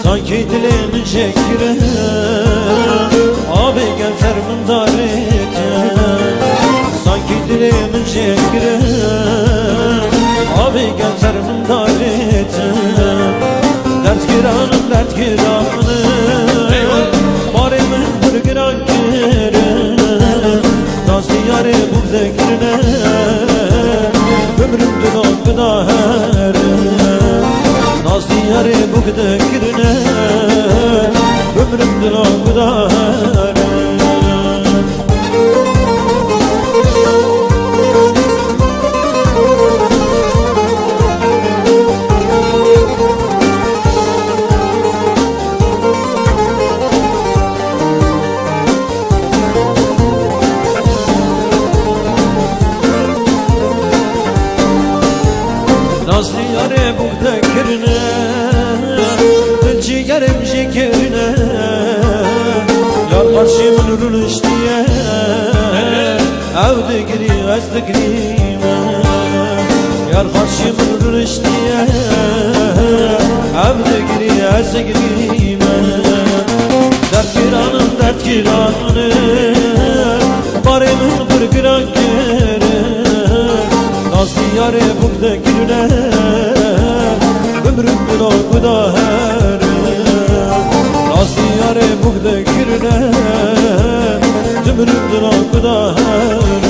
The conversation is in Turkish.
sanki dilim şekre. Abi gel fermandar et, sanki dilim şekre. Abi gel fermandar et, dert giranım dert giranım. Barimin bir giran girin, nasıl yare bu zekrine. Ömrümdün o kadar, nasıl yare bu zekrine. Ömrümdün o kadar. Nazlı yare bu zekrine, ciğerim şekerine. Yar karşımın nurunu iştiye, evde giri ezdikrime. Yar karşımın nurunu iştiye, evde giri ezdikrime. Dert giranım dert giranım, barimin bir giran girin. Nazlı yare bu zekrine, ömrümdün o kadar. Nazlı yare bu zekrine, ömrümdün o kadar.